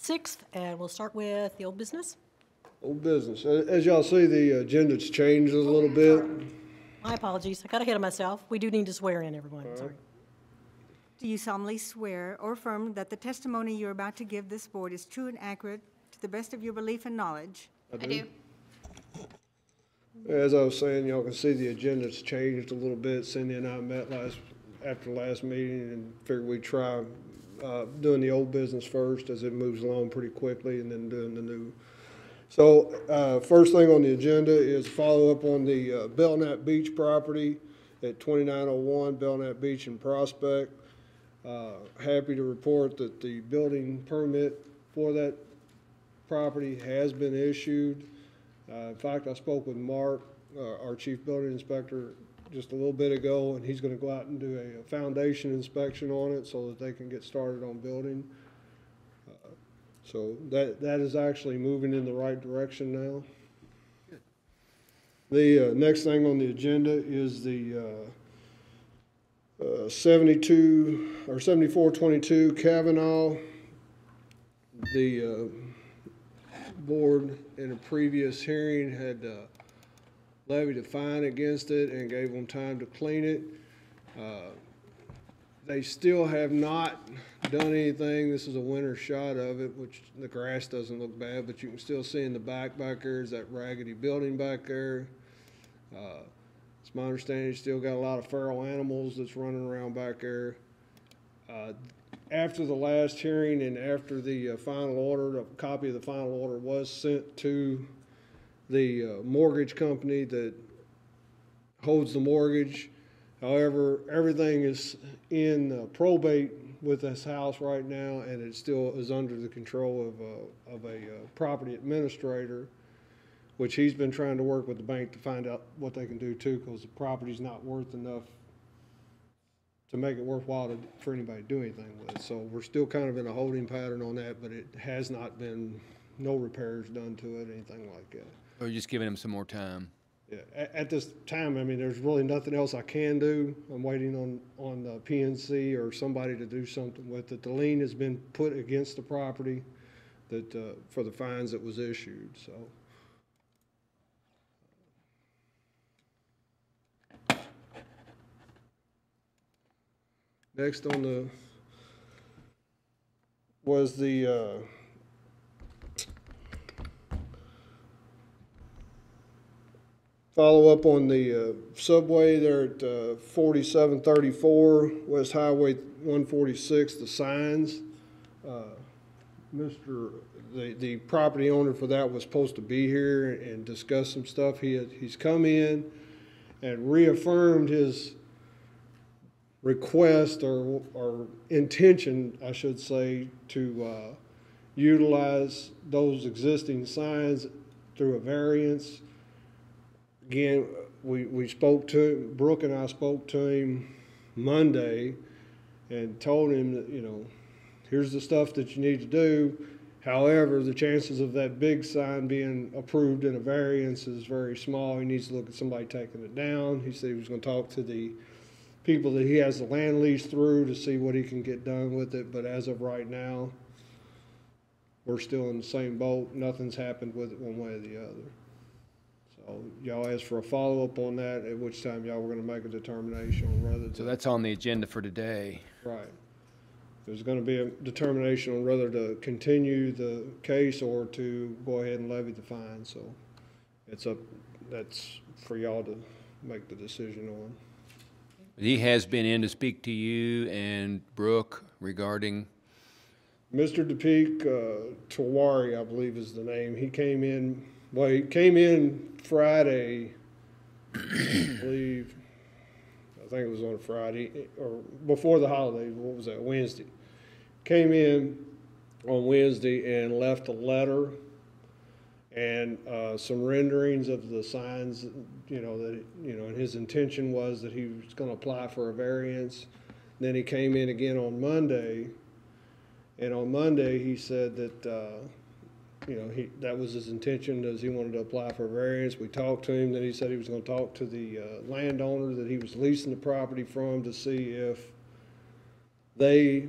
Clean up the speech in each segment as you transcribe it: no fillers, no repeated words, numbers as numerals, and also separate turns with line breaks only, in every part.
6th, and we'll start with the old business.
Old business. As y'all see, the agenda's changed a little bit.
My apologies. I got ahead of myself. We do need to swear in everyone. Sorry.
Do you solemnly swear or affirm that the testimony you're about to give this board is true and accurate to the best of your belief and knowledge?
I do. As I was saying, y'all can see the agenda's changed a little bit. Cindy and I met after the last meeting and figured we'd try doing the old business first as it moves along pretty quickly, and then doing the new. So first thing on the agenda is follow up on the Belknap Beach property at 2901 Belknap Beach in Prospect. Happy to report that the building permit for that property has been issued. In fact, I spoke with Mark, our chief building inspector, just a little bit ago, and he's going to go out and do a foundation inspection on it so that they can get started on building. So that is actually moving in the right direction now. Good. The next thing on the agenda is the 7422 Kavanaugh. The board in a previous hearing had levied a fine against it and gave them time to clean it. They still have not done anything. This is a winter shot of it, which the grass doesn't look bad, but you can still see in the back there is that raggedy building back there. It's my understanding you still got a lot of feral animals that's running around back there. After the last hearing and after the final order, a copy of the final order was sent to the mortgage company that holds the mortgage. However, everything is in probate with this house right now, and it still is under the control of a property administrator, which he's been trying to work with the bank to find out what they can do too, because the property's not worth enough to make it worthwhile for anybody to do anything with it. So we're still kind of in a holding pattern on that, but it has not been, no repairs done to it, anything like that.
Or just giving him some more time.
Yeah, at this time, I mean, there's really nothing else I can do. I'm waiting on the PNC or somebody to do something with it. The lien has been put against the property that for the fines that was issued. So. Next on the was the follow up on the subway there at 4734 West Highway 146. The signs, the property owner for that was supposed to be here and discuss some stuff. He's come in and reaffirmed his request or intention, I should say, to utilize those existing signs through a variance. Again, we spoke to, Brooke and I spoke to him Monday and told him that, you know, here's the stuff that you need to do. However, the chances of that big sign being approved in a variance is very small. He needs to look at somebody taking it down. He said he was going to talk to the people that he has the land lease through to see what he can get done with it. But as of right now, we're still in the same boat. Nothing's happened with it one way or the other. So y'all asked for a follow-up on that, at which time y'all were going to make a determination on whether to.
So that's on the agenda for today.
Right. There's going to be a determination on whether to continue the case or to go ahead and levy the fine. So it's up, that's for y'all to make the decision on.
He has been in to speak to you and Brooke regarding.
Mr. DePeek, Tawari, I believe is the name. He came in, well, he came in Friday, I believe, I think it was on a Friday, or before the holidays, what was that, Wednesday. Came in on Wednesday and left a letter and some renderings of the signs, you know, that, you know, and his intention was that he was going to apply for a variance. Then he came in again on Monday, and on Monday he said that, you know, that was his intention, as he wanted to apply for a variance. We talked to him, then he said he was going to talk to the landowner that he was leasing the property from to see if they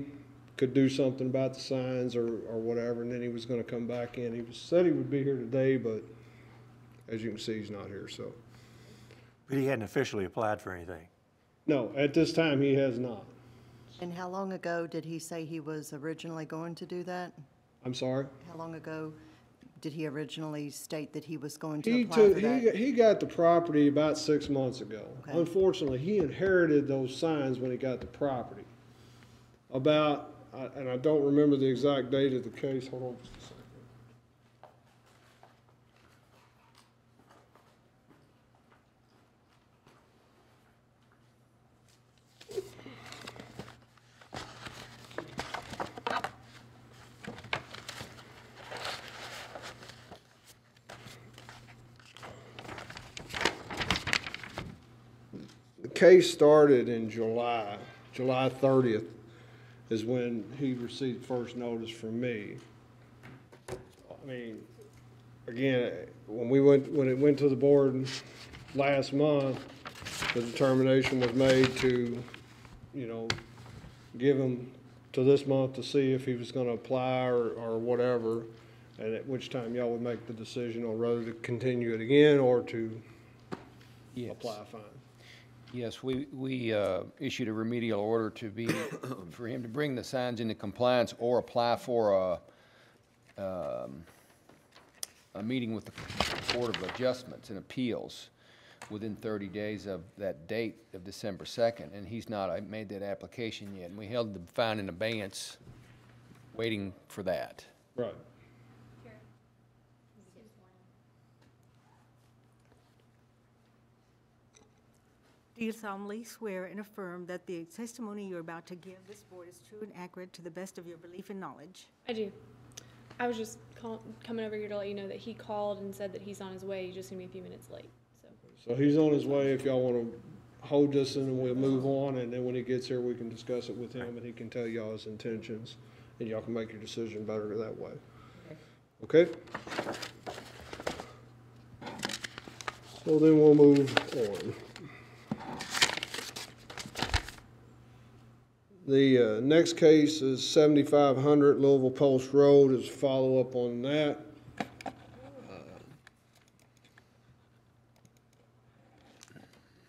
could do something about the signs or whatever, and then he was gonna come back in. Said he would be here today, but as you can see, he's not here, so.
But he hadn't officially applied for anything.
No, at this time, he has not.
And how long ago did he say he was originally going to do that?
I'm sorry?
How long ago did he originally state that he was going to
He
apply for that?
he got the property about 6 months ago.
Okay.
Unfortunately, he inherited those signs when he got the property. About, and I don't remember the exact date of the case, hold on just a second. The case started in July 30th is when he received first notice from me. I mean, again, when it went to the board last month, the determination was made to, give him to this month to see if he was gonna apply or whatever, and at which time y'all would make the decision on whether to continue it again or to apply a fine.
Yes, we issued a remedial order for him to bring the signs into compliance or apply for a meeting with the Board of Adjustments and Appeals within 30 days of that date of December 2nd, and he's not made that application yet. And we held the fine in abeyance, waiting for that.
Right.
Do you solemnly swear and affirm that the testimony you're about to give this board is true and accurate to the best of your belief and knowledge?
I do. I was just coming over here to let you know that he called and said that he's on his way. He's just gonna be a few minutes late, so.
So he's on his way. If y'all want to hold this and then we'll move on, and then when he gets here, we can discuss it with him and he can tell y'all his intentions, and y'all can make your decision better that way. Okay? So then we'll move on. The next case is 7500 Louisville Post Road, is a follow-up on that.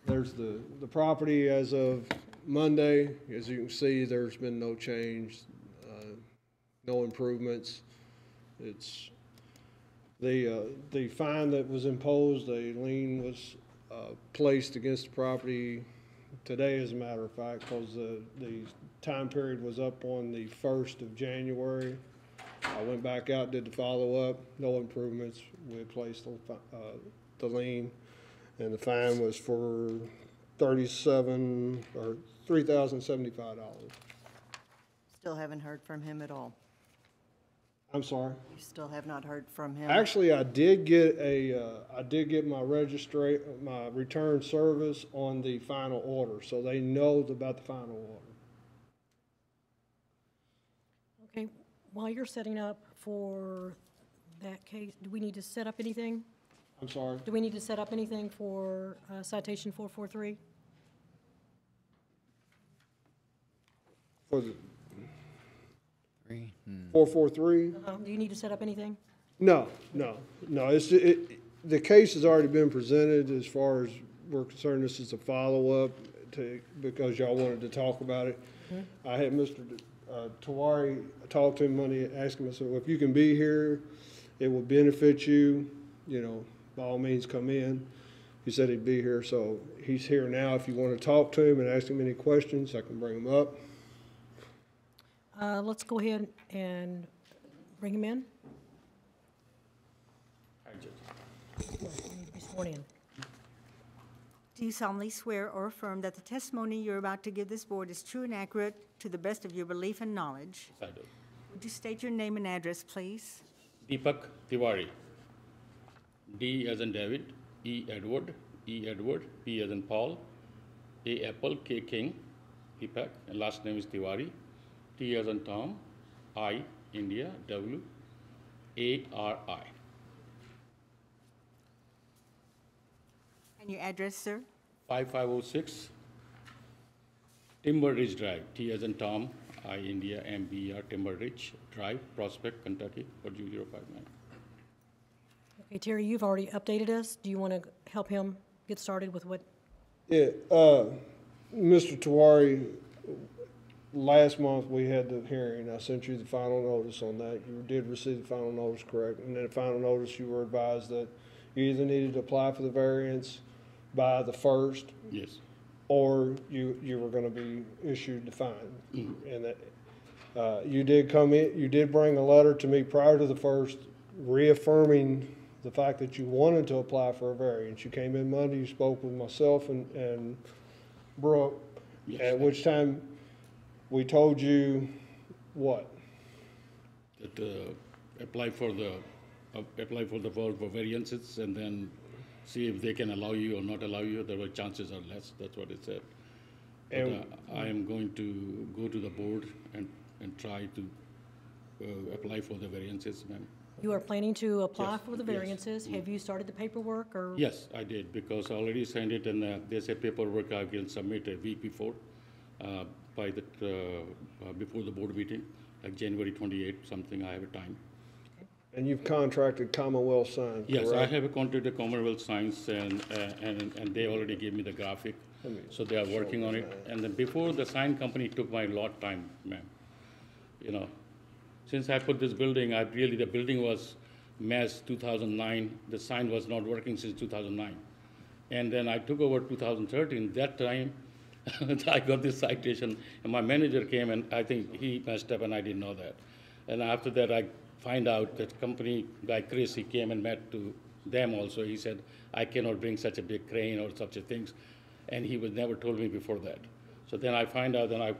There's the property as of Monday. As you can see, there's been no change, no improvements. It's the fine that was imposed, a lien was placed against the property today, as a matter of fact, because the time period was up on the 1st of January. I went back out, did the follow-up, no improvements. We placed the lien, and the fine was for $3,075.
Still haven't heard from him at all?
I'm sorry?
You still have not heard from him?
Actually, I did get my my return service on the final order, so they know about the final order.
Okay, while you're setting up for that case, do we need to set up anything?
I'm sorry?
Do we need to set up anything for citation 443?
For the 443?
Do you need to set up anything?
No. The case has already been presented. As far as we're concerned, this is a follow-up because y'all wanted to talk about it. I had Mr. Tawari talk to him Monday, ask him, I said, well, if you can be here, it will benefit you, by all means come in. He said he'd be here, so he's here now. If you want to talk to him and ask him any questions, I can bring him up.
Let's go ahead and bring him in. You need to be sworn in.
Do you solemnly swear or affirm that the testimony you're about to give this board is true and accurate to the best of your belief and knowledge?
I do.
Would you state your name and address, please?
Deepak Tiwari. D as in David, E Edward, P as in Paul, A Apple, K King, Deepak, and last name is Tiwari. T as in Tom, I India, W, A R I.
And your address, sir?
5506 Timber Ridge Drive, T as in Tom, India, MBR, Timber Ridge Drive, Prospect, Kentucky, 40059.
Okay, Terry, you've already updated us. Do you want to help him get started with what?
Yeah, Mr. Tawari, last month we had the hearing. I sent you the final notice on that. You did receive the final notice, correct? And then the final notice, you were advised that you either needed to apply for the variance by the 1st,
Yes.
or you were gonna be issued the fine. And that, you did come in, you did bring a letter to me prior to the 1st reaffirming the fact that you wanted to apply for a variance. You came in Monday, you spoke with myself and Brooke,
Yes.
at which time we told you what?
That apply for the for variances and then see if they can allow you or not allow you. There were chances are less. That's what it said. But
And-
I am going to go to the board and try to apply for the variances, ma'am.
You are planning to apply
Yes,
for the
yes.
variances. Have you started the paperwork or?
Yes, I did, because I already signed it, and there's a paperwork I can submit a week before, before the board meeting, like January 28th, something, I have a time.
And you've contracted Commonwealth Sign, correct?
Yes, I have a contract Commonwealth Science, and they already gave me the graphic, so they are working on it. And then before, the sign company took my lot time, ma'am. You know, since I put this building, the building was mess 2009, the sign was not working since 2009. And then I took over 2013, that time, I got this citation, and my manager came, and I think he messed up, and I didn't know that. And after that, I find out that company guy, Chris, he came and met to them also. He said, I cannot bring such a big crane or such a things, and he was never told me before that. So then I find out, and I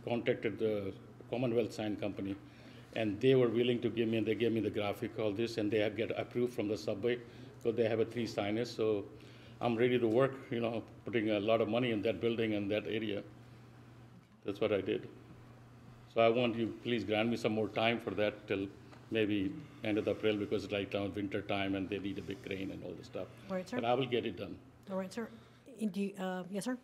contacted the Commonwealth Sign Company, and they were willing to give me, and they gave me the graphic, all this, and they have get approved from the subway, so they have a 3 signers, so I'm ready to work, you know, putting a lot of money in that building and that area. That's what I did. So I want you, please grant me some more time for that till maybe end of April, because right now it's winter time and they need a big crane and all this stuff.
All right, sir.
But I will get it done.
All right, sir. Yes, sir?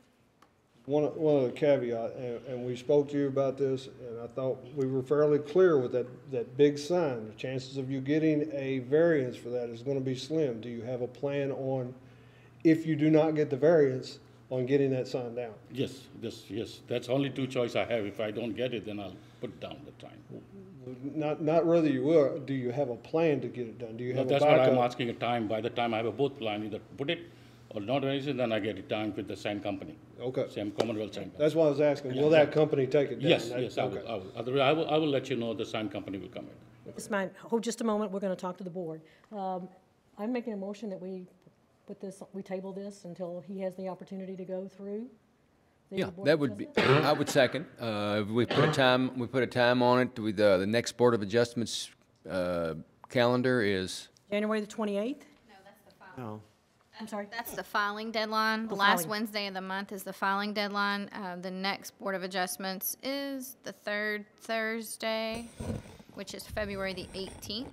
One other caveat, and we spoke to you about this, and I thought we were fairly clear with that big sign. The chances of you getting a variance for that is gonna be slim. Do you have a plan on, if you do not get the variance, on getting that sign down?
Yes, yes. That's only 2 choice I have. If I don't get it, then I'll put down the time.
Not whether you will, do you have a plan to get it done? Do you
But
have a
that's what I'm
backup?
asking a time. By the time I have a both plan, either put it or not anything, then I get it done with the sign company.
Okay,
Same Commonwealth Sign Company.
that's why I was asking, will that company take it down?
Yes,
That-
yes, I will,
okay.
I will. Otherwise, I will let you know the sign company will come in.
Ms. Mine, hold just a moment. We're going to talk to the board. I'm making a motion that we table this until he has the opportunity to go through. the
Yeah,
Board
that
of
would be,
Adjustment.
I would second. We put a time on it. With the next Board of Adjustments calendar is,
January the 28th?
No, that's the filing.
No,
I'm sorry.
That's the filing deadline. The
Oh,
last
filing.
Wednesday of the month is the filing deadline. The next Board of Adjustments is the 3rd Thursday, which is February the 18th.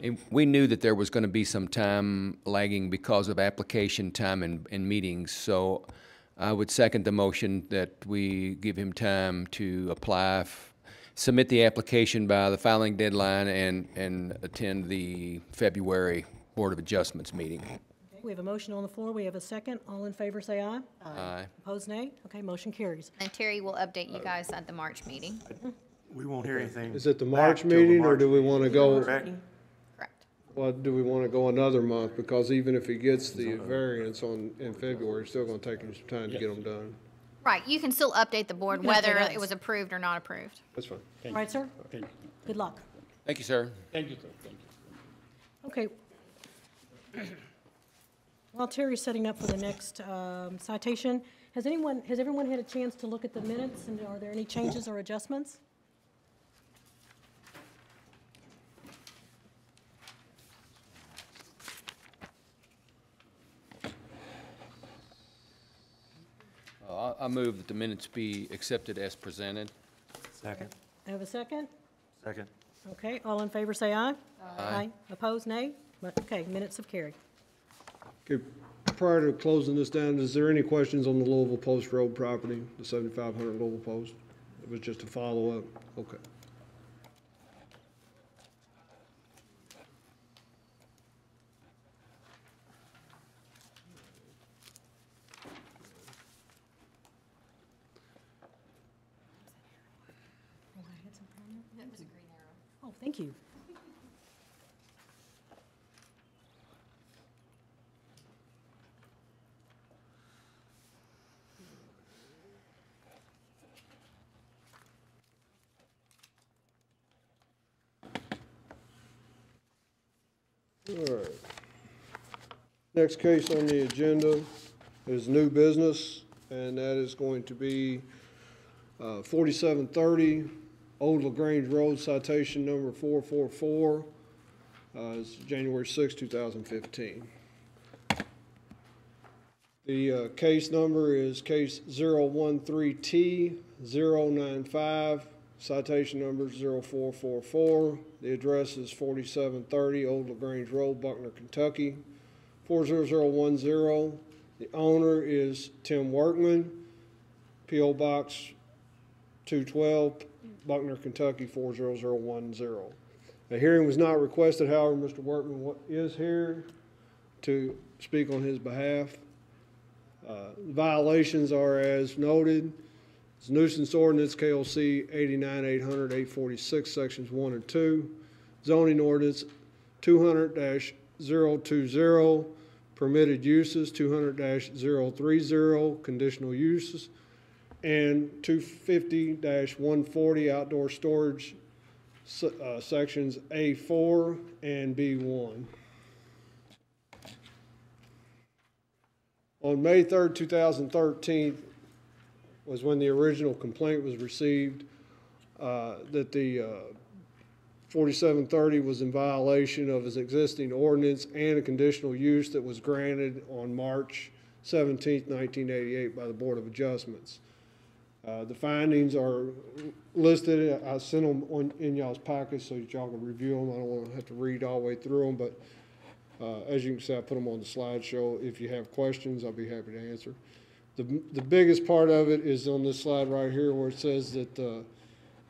and we knew that there was going to be some time lagging because of application time and meetings, so I would second the motion that we give him time to apply, submit the application by the filing deadline and attend the February Board of Adjustments meeting.
Okay, we have a motion on the floor. We have a second. All in favor, say aye.
Aye.
Opposed, nay. Okay, motion carries.
And Terry will update you guys at the March meeting.
we won't hear anything.
Is it the
back
March
till the
meeting, or
March
do we want to go,
Correct?
Correct.
well, do we want to go another month? Because even if he gets the variance in February, it's still going to take him some time to get them done.
Right, you can still update the board
You can update
whether
us.
it was approved or not approved.
That's fine.
All right, sir?
Thank you.
Good luck.
Thank you, sir.
Thank you, sir. Thank you.
Okay. While Terry's setting up for the next citation, has everyone had a chance to look at the minutes, and are there any changes or adjustments?
I move that the minutes be accepted as presented.
Second,
I have a second?
second.
Okay, all in favor, say aye. Aye. Opposed, nay? Okay, minutes have carried.
Okay, prior to closing this down, is there any questions on the Louisville Post Road property, the 7500 Louisville Post? It was just a follow-up? Okay.
That was a green arrow.
Oh, thank you.
All right. Next case on the agenda is new business, and that is going to be 4730 Old LaGrange Road, citation number 444. It's January 6, 2015. The case number is case 013T095, citation number 0444. The address is 4730 Old LaGrange Road, Buckner, Kentucky, 40010. The owner is Tim Workman, P.O. Box 212, Buckner, Kentucky, 40010. A hearing was not requested, however, Mr. Workman is here to speak on his behalf. Violations are as noted. It's nuisance ordinance, KLC 89-800-846, sections 1 and 2. Zoning ordinance 200-020, permitted uses 200-030, conditional uses, and 250-140, outdoor storage, sections A4 and B1. On May 3rd, 2013 was when the original complaint was received that the 4730 was in violation of his existing ordinance and a conditional use that was granted on March 17th, 1988 by the Board of Adjustments. The findings are listed. I sent them in y'all's packets so that y'all can review them. I don't want to have to read all the way through them, but as you can see, I put them on the slideshow. If you have questions, I'll be happy to answer. The biggest part of it is on this slide right here where it says that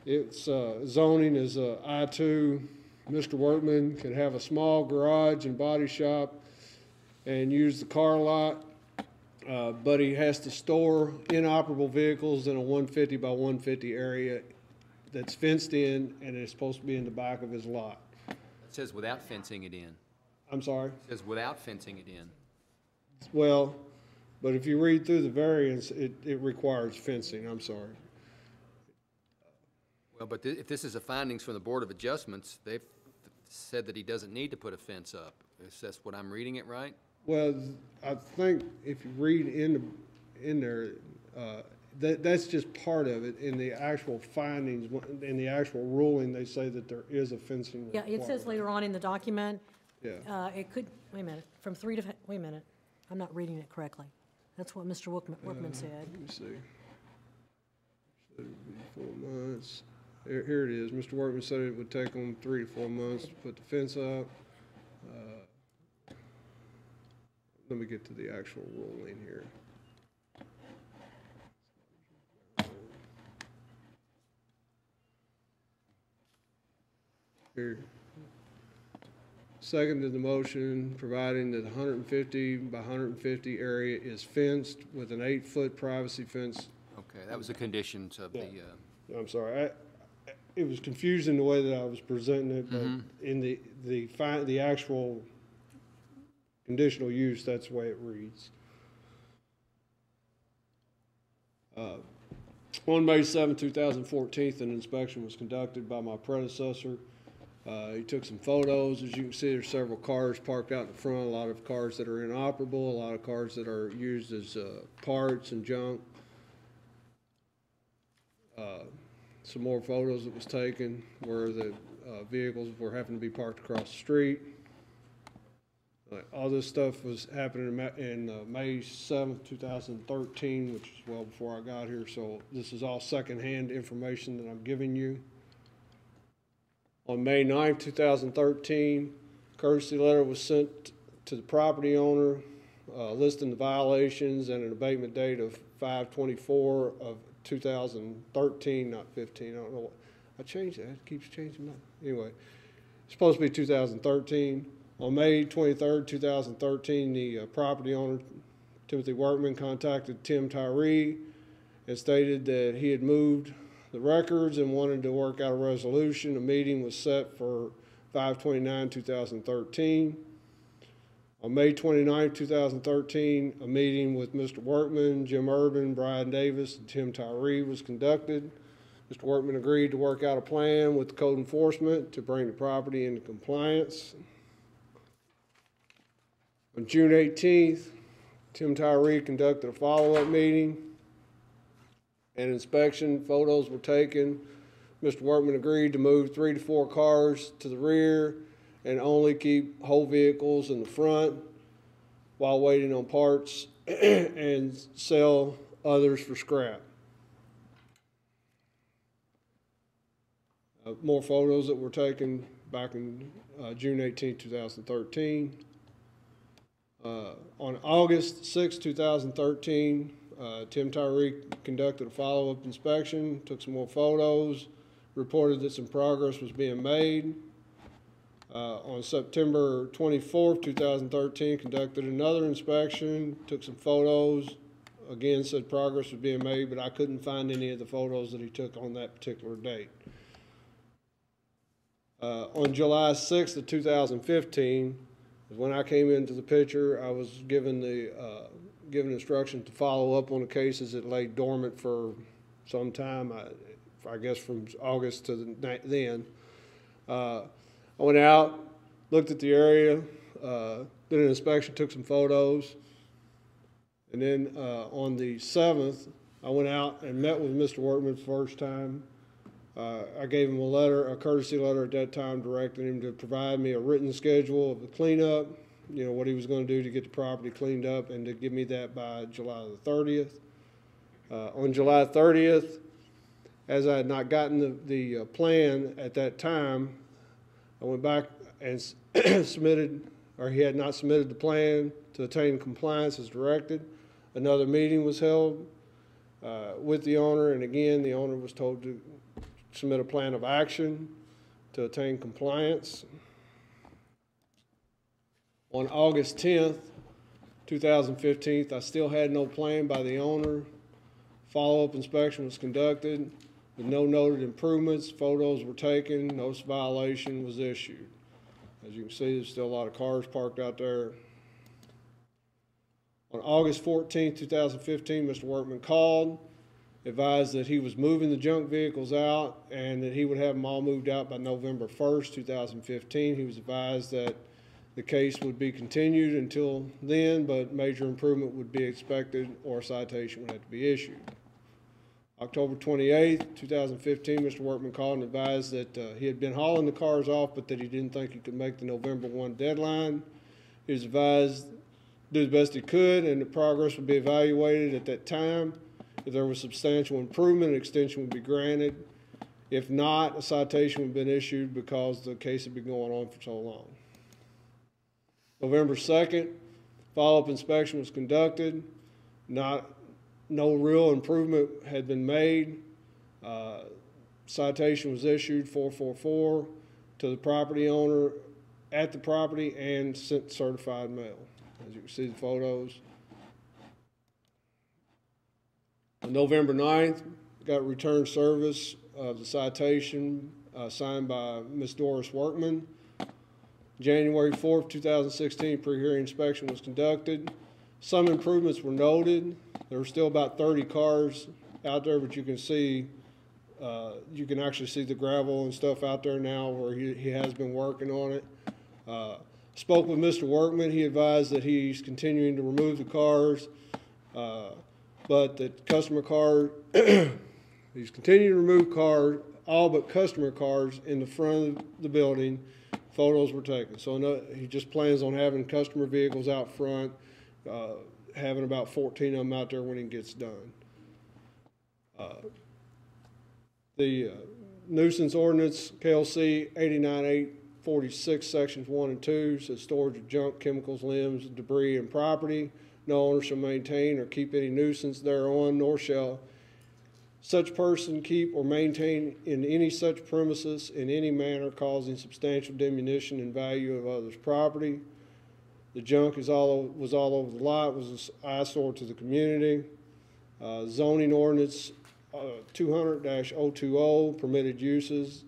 it's zoning is I-2. Mr. Workman can have a small garage and body shop and use the car lot, but he has to store inoperable vehicles in a 150 by 150 area that's fenced in, and it's supposed to be in the back of his lot.
It says without fencing it in.
I'm sorry?
It says without fencing it in.
Well, but if you read through the variance, it requires fencing. I'm sorry.
Well, but if this is the findings from the Board of Adjustments, they've said that he doesn't need to put a fence up. Is that what I'm reading it right?
Well, I think if you read in there, that's just part of it. In the actual findings, in the actual ruling, they say that there is a fencing
Yeah,
requirement.
it says later on in the document,
Yeah.
it could, wait a minute, wait a minute, I'm not reading it correctly. That's what Mr. Workman said.
Let me see. Said it would be 4 months. Here it is. Mr. Workman said it would take them 3 to 4 months to put the fence up. Let me get to the actual ruling here. Here. Seconded the motion, providing that 150 by 150 area is fenced with an 8-foot privacy fence.
Okay, that was the conditions of the,
I'm sorry, it was confusing the way that I was presenting it, but in the actual conditional use, that's the way it reads. On May 7, 2014, an inspection was conducted by my predecessor. He took some photos. As you can see, there's several cars parked out in front, a lot of cars that are inoperable, a lot of cars that are used as parts and junk. Some more photos that was taken where the vehicles were having to be parked across the street. All this stuff was happening in May 7th, 2013, which is well before I got here, so this is all secondhand information that I'm giving you. On May 9th, 2013, courtesy letter was sent to the property owner listing the violations and an abatement date of 5/24 of 2013, not 15, I don't know what, I changed that, it keeps changing my, anyway. It's supposed to be 2013. On May 23rd, 2013, the property owner, Timothy Workman, contacted Tim Tyree and stated that he had moved the records and wanted to work out a resolution. A meeting was set for 5/29/2013. On May 29, 2013, a meeting with Mr. Workman, Jim Urban, Brian Davis, and Tim Tyree was conducted. Mr. Workman agreed to work out a plan with the code enforcement to bring the property into compliance. On June 18th, Tim Tyree conducted a follow-up meeting. An inspection, photos were taken. Mr. Workman agreed to move 3 to 4 cars to the rear and only keep whole vehicles in the front while waiting on parts and sell others for scrap. More photos that were taken back in June 18, 2013. On August 6, 2013, Tim Tyree conducted a follow-up inspection, took some more photos, reported that some progress was being made. On September 24, 2013, conducted another inspection, took some photos, again said progress was being made, but I couldn't find any of the photos that he took on that particular date. On July 6th of 2015, is when I came into the picture. I was given given instruction to follow up on the cases that lay dormant for some time, I guess from August to then. I went out, looked at the area, did an inspection, took some photos, and then on the 7th, I went out and met with Mr. Workman the first time. I gave him a courtesy letter at that time, directing him to provide me a written schedule of the cleanup, you know, what he was going to do to get the property cleaned up, and to give me that by July the 30th. On July 30th, as I had not gotten the plan at that time, I went back and submitted, or he had not submitted the plan to attain compliance as directed. Another meeting was held with the owner, and again, the owner was told to submit a plan of action to attain compliance. On August 10th, 2015, I still had no plan by the owner. Follow-up inspection was conducted with no noted improvements. Photos were taken. Notice violation was issued. As you can see, there's still a lot of cars parked out there. On August 14th, 2015, Mr. Workman called, advised that he was moving the junk vehicles out and that he would have them all moved out by November 1st, 2015. He was advised that the case would be continued until then, but major improvement would be expected or a citation would have to be issued. October 28th, 2015, Mr. Workman called and advised that he had been hauling the cars off, but that he didn't think he could make the November 1 deadline. He was advised to do the best he could, and the progress would be evaluated at that time. If there was substantial improvement, an extension would be granted. If not, a citation would have been issued because the case had been going on for so long. November 2nd, follow-up inspection was conducted. No real improvement had been made. Citation was issued 444 to the property owner at the property and sent certified mail. As you can see the photos. On November 9th, got return service of the citation signed by Ms. Doris Workman. January 4th, 2016, pre-hearing inspection was conducted. Some improvements were noted. There were still about 30 cars out there, but you can see, you can actually see the gravel and stuff out there now where he has been working on it. Spoke with Mr. Workman. He advised that he's continuing to remove the cars, but that customer car, he's continuing to remove cars, all but customer cars in the front of the building. Photos were taken. So no, he just plans on having customer vehicles out front, having about 14 of them out there when he gets done. The nuisance ordinance, KLC 89846, sections 1 and 2, says storage of junk, chemicals, limbs, debris, and property. No owner shall maintain or keep any nuisance thereon, nor shall such person keep or maintain in any such premises in any manner causing substantial diminution in value of others' property. The junk was all over the lot, was an eyesore to the community. Zoning ordinance 200-020, permitted uses.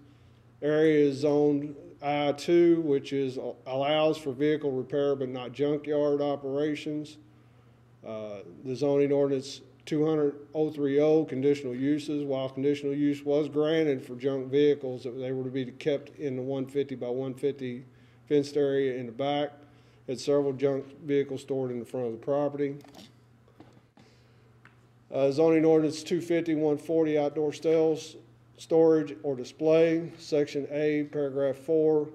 Area is zoned I-2, which allows for vehicle repair but not junkyard operations. The zoning ordinance 200-030, conditional uses. While conditional use was granted for junk vehicles, that they were to be kept in the 150 by 150 fenced area in the back. Had several junk vehicles stored in the front of the property. Zoning ordinance 250-140, outdoor sales, storage, or display. Section A, paragraph 4.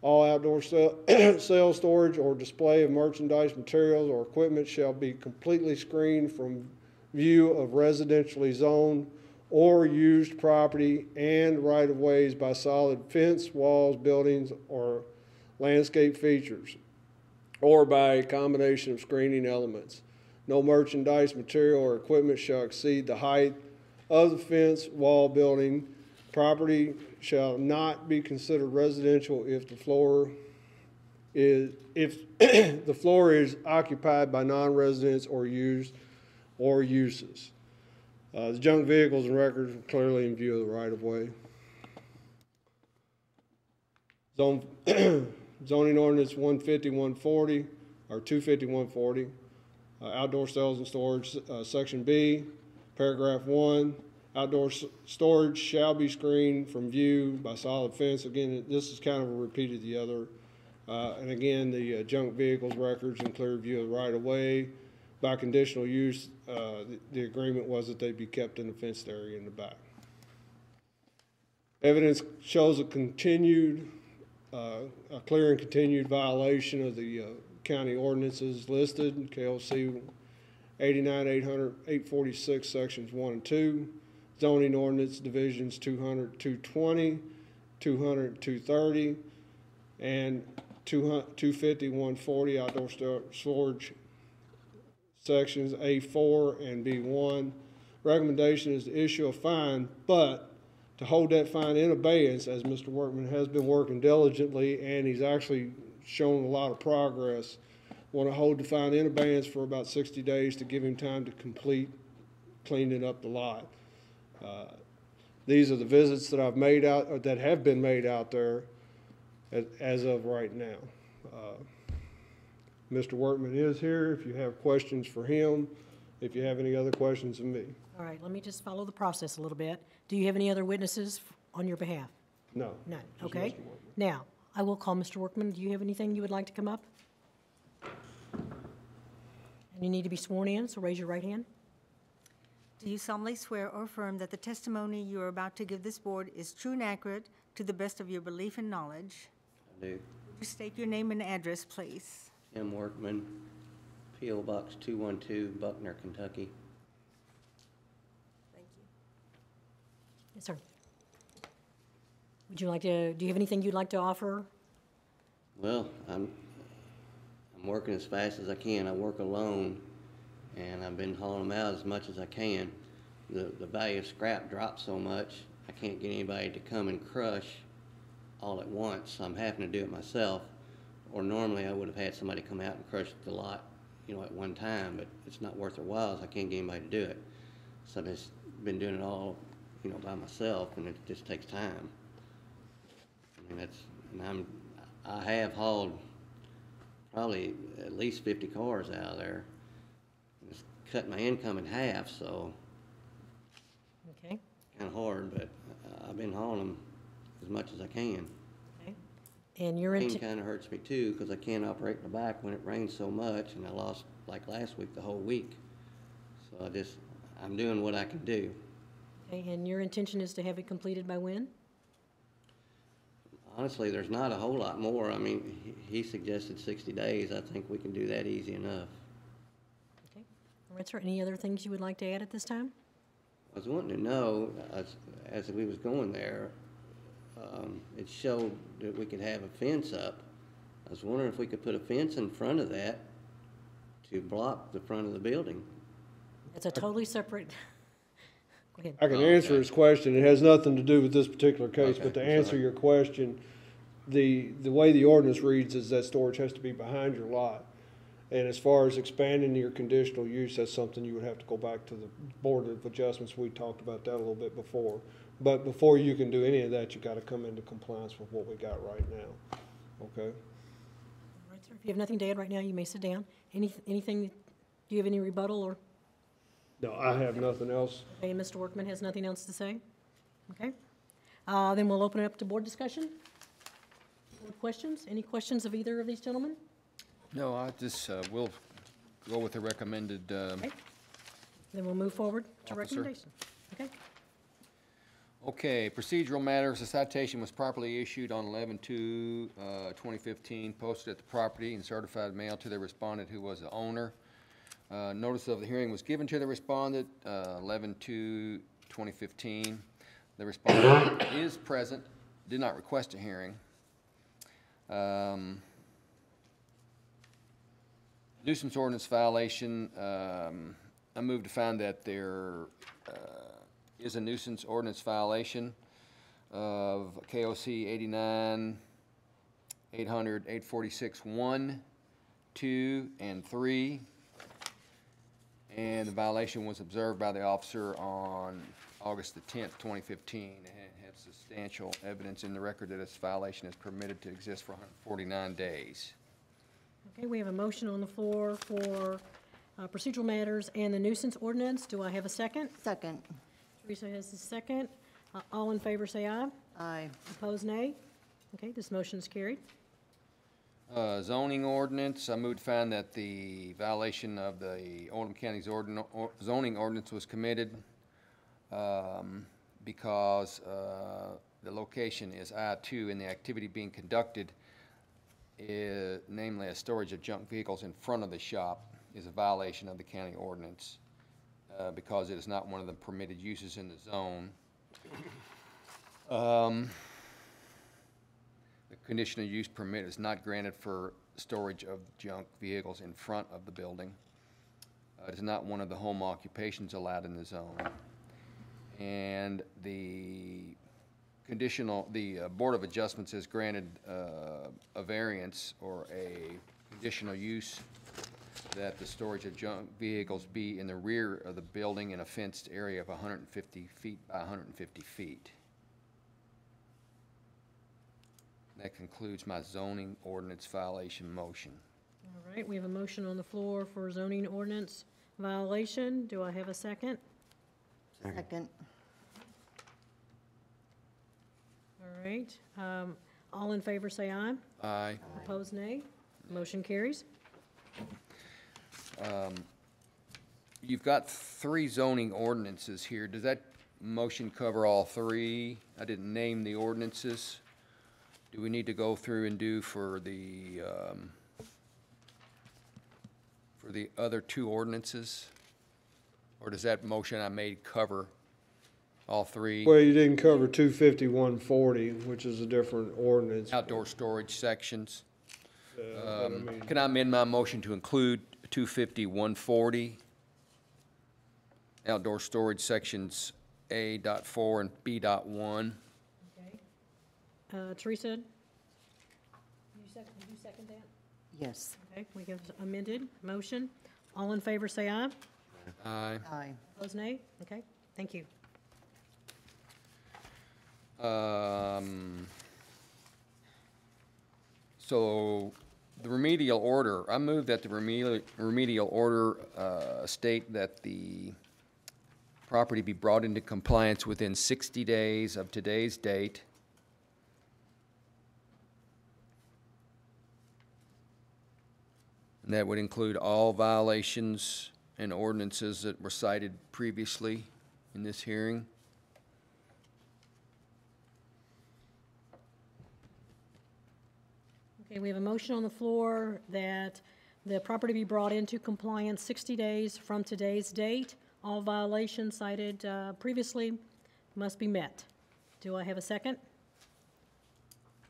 All outdoor sale, storage, or display of merchandise, materials, or equipment shall be completely screened from view of residentially zoned or used property and right-of-ways by solid fence, walls, buildings, or landscape features, or by a combination of screening elements. No merchandise, material, or equipment shall exceed the height of the fence, wall, building. Property shall not be considered residential if the floor is occupied by non-residents or used or uses. The junk vehicles and records are clearly in view of the right-of-way. Zoning ordinance 150-140 or 250-140. Outdoor sales and storage, section B, paragraph 1, outdoor storage shall be screened from view by solid fence. Again, this is kind of a repeat of the other. And again, the junk vehicles records in clear view of the right of way. By conditional use, the agreement was that they'd be kept in the fenced area in the back. Evidence shows a clear and continued violation of the county ordinances listed, KLC 89-800-846, sections 1 and 2, zoning ordinance divisions 200-220, 200-230, and 250-140, outdoor storage, sections A4 and B1. Recommendation is to issue a fine, but to hold that fine in abeyance, as Mr. Workman has been working diligently, and he's actually shown a lot of progress. Want to hold the fine in abeyance for about 60 days to give him time to complete cleaning up the lot. These are the visits that I've made out, or that have been made out there as of right now. Mr. Workman is here if you have questions for him, if you have any other questions of me.
All right, let me just follow the process a little bit. Do you have any other witnesses on your behalf?
No.
None,
just
okay.
Mr. Workman.
Now, I will call Mr. Workman. Do you have anything you would like to come up? And you need to be sworn in, so raise your right hand.
Do you solemnly swear or affirm that the testimony you are about to give this board is true and accurate to the best of your belief and knowledge?
I do.
Would you state your name and address, please?
M. Workman, P.O. Box 212, Buckner, Kentucky.
Thank you.
Yes, sir. Would you like to, do you have anything you'd like to offer?
Well, I'm working as fast as I can. I work alone, and I've been hauling them out as much as I can. The value of scrap dropped so much, I can't get anybody to come and crush all at once, so I'm having to do it myself. Or normally I would have had somebody come out and crush the lot, you know, at one time, but it's not worth their while, so I can't get anybody to do it. So I've just been doing it all, you know, by myself, and it just takes time. I mean, I have hauled probably at least 50 cars out of there. It's cut my income in half, so
Okay.
kind of hard, but I've been hauling them as much as I can.
Okay. And your
Rain
intent,
kind of hurts me too, because I can't operate in the back when it rains so much, and I lost, like last week, the whole week. So I'm doing what I can do.
okay, and your intention is to have it completed by when?
Honestly, there's not a whole lot more. I mean, he suggested 60 days. I think we can do that easy enough.
Okay. All right, sir. Any other things you would like to add at this time?
I was wanting to know, as we was going there, it showed that we could have a fence up. I was wondering if we could put a fence in front of that to block the front of the building.
It's a totally separate, Go ahead.
I can answer his question. It has nothing to do with this particular case,
Okay,
but to
I'm
answer
sorry.
your question, the way the ordinance reads is that storage has to be behind your lot. And as far as expanding your conditional use, that's something you would have to go back to the Board of Adjustments. We talked about that a little bit before. But before you can do any of that, you gotta come into compliance with what we got right now, okay?
All right, sir. If you have nothing to add right now, you may sit down. Anything, do you have any rebuttal or,
No, I have nothing else.
okay, Mr. Workman has nothing else to say? Okay. Then we'll open it up to board discussion. Board questions? Any questions of either of these gentlemen?
No, I just, we'll go with the recommended,
Okay. Then we'll move forward to
Officer.
recommendation. Okay.
Okay, procedural matters. The citation was properly issued on 11/2/2015, posted at the property and certified mail to the respondent who was the owner. Notice of the hearing was given to the respondent, 11/2/2015. The respondent is present, did not request a hearing. Nuisance ordinance violation, I move to find that there is a nuisance ordinance violation of KOC 89-800-846-1, 2, and 3. And the violation was observed by the officer on August the 10th, 2015. And has substantial evidence in the record that this violation is permitted to exist for 149 days.
Okay, we have a motion on the floor for procedural matters and the nuisance ordinance. Do I have a second?
Second.
Teresa has the second. All in favor, say aye.
Aye.
Opposed, nay. Okay, this motion is carried.
Zoning ordinance, I move to find that the violation of the Oldham County's zoning ordinance was committed because the location is I-2 and the activity being conducted, namely a storage of junk vehicles in front of the shop, is a violation of the county ordinance because it is not one of the permitted uses in the zone. The conditional use permit is not granted for storage of junk vehicles in front of the building. It is not one of the home occupations allowed in the zone. And the Board of Adjustments has granted a variance or a conditional use that the storage of junk vehicles be in the rear of the building in a fenced area of 150 feet by 150 feet. That concludes my zoning ordinance violation motion.
All right, we have a motion on the floor for zoning ordinance violation. Do I have a second?
Second.
All right, all in favor, say aye.
Aye.
Opposed, nay. Motion carries.
You've got 3 zoning ordinances here. Does that motion cover all 3? I didn't name the ordinances. Do we need to go through and do for the other 2 ordinances? Or does that motion I made cover all 3?
Well, you didn't cover 250-140, which is a different ordinance.
Outdoor storage sections.
But I mean,
Can I amend my motion to include 250-140? Outdoor storage sections A.4 and B.1.
Okay. Teresa, did you second that?
Yes.
Okay, we have amended motion. All in favor, say aye.
Aye.
Aye.
Opposed, nay. Okay, thank you.
So the remedial order, I move that the remedial order state that the property be brought into compliance within 60 days of today's date. And that would include all violations and ordinances that were cited previously in this hearing.
Okay, we have a motion on the floor that the property be brought into compliance 60 days from today's date. All violations cited previously must be met. Do I have a second?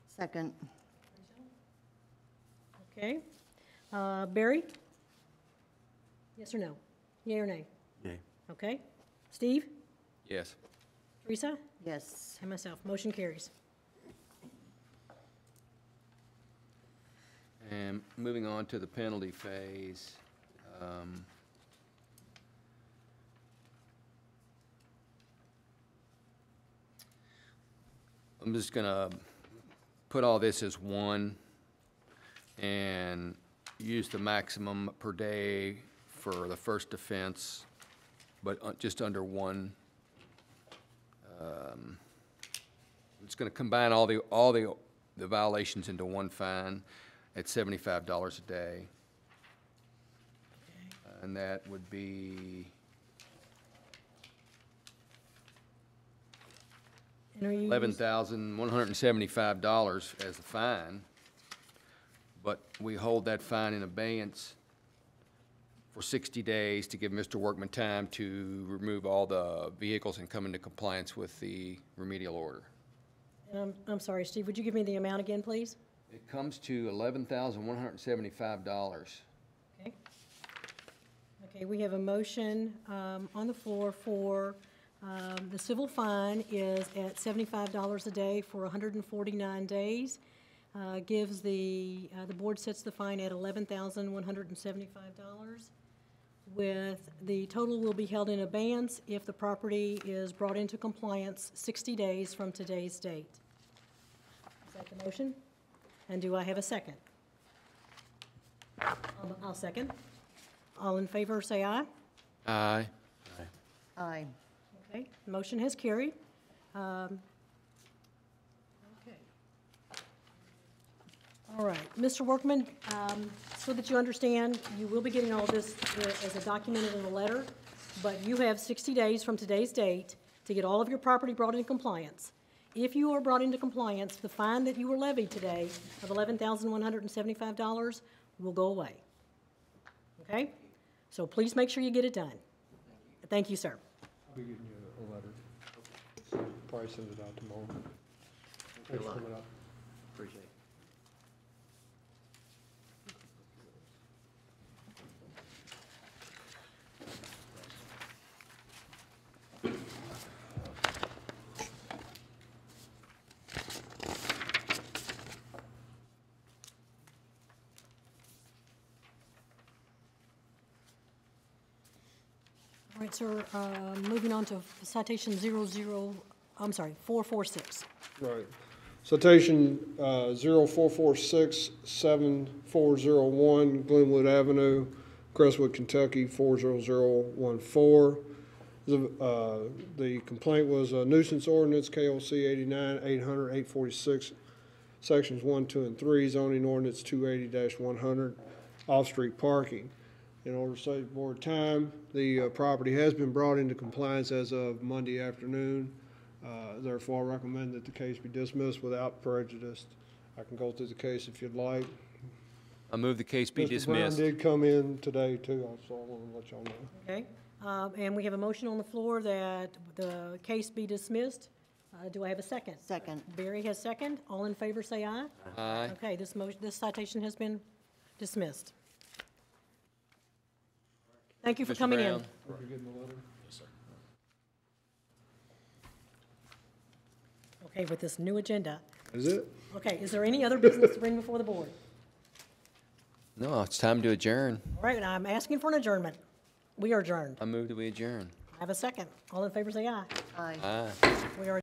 Second.
Okay. Barry? Yes or no? Yea or nay?
Yay.
Okay. Steve?
Yes.
Teresa?
Yes.
And myself. Motion carries.
And moving on to the penalty phase. I'm just gonna put all this as one and use the maximum per day for the first offense, but just under one. I'm just gonna combine all the violations into one fine at $75 a day. And that would be,
And are you
$11,175 as a fine, but we hold that fine in abeyance for 60 days to give Mr. Workman time to remove all the vehicles and come into compliance with the remedial order.
And I'm sorry, Steve, would you give me the amount again, please?
It comes to $11,175.
Okay. Okay, we have a motion on the floor for, the civil fine is at $75 a day for 149 days. Gives the board sets the fine at $11,175. With the total will be held in abeyance if the property is brought into compliance 60 days from today's date. Is that the motion? And do I have a second? I'll second. All in favor, say aye.
Aye.
Aye.
Okay, the motion has carried. Okay. All right, Mr. Workman, so that you understand, you will be getting all this as a documented in a letter, but you have 60 days from today's date to get all of your property brought into compliance. If you are brought into compliance, the fine that you were levied today of $11,175 will go away. Okay? So please make sure you get it done. Thank you, sir.
I'll be getting you a letter. Probably send it out tomorrow. Thanks for coming up.
Appreciate it.
All right, sir, moving on to citation 446.
Right. Citation 04467401 Glenwood Avenue, Crestwood, Kentucky 40014. The complaint was a nuisance ordinance, KOC 89 800 846, sections 1, 2, and 3, zoning ordinance 280-100, off-street parking. In order to save more time, the property has been brought into compliance as of Monday afternoon. Therefore, I recommend that the case be dismissed without prejudice. I can go through the case if you'd like.
I move the case be
Mr. Brown
dismissed.
did come in today, too, so I want to let y'all know.
Okay, and we have a motion on the floor that the case be dismissed. Do I have a second?
Second.
Barry has second. All in favor, say aye.
Aye.
Okay, this citation has been dismissed. Thank you for
Mr.
coming in.
Brown?
Hope you're getting the letter.
Okay, with this new agenda.
Is it?
Okay, is there any other business to bring before the board?
No, it's time to adjourn.
All right, I'm asking for an adjournment. We are adjourned.
I move that we adjourn.
I have a second. All in favor, say aye.
Aye.
Aye.
We are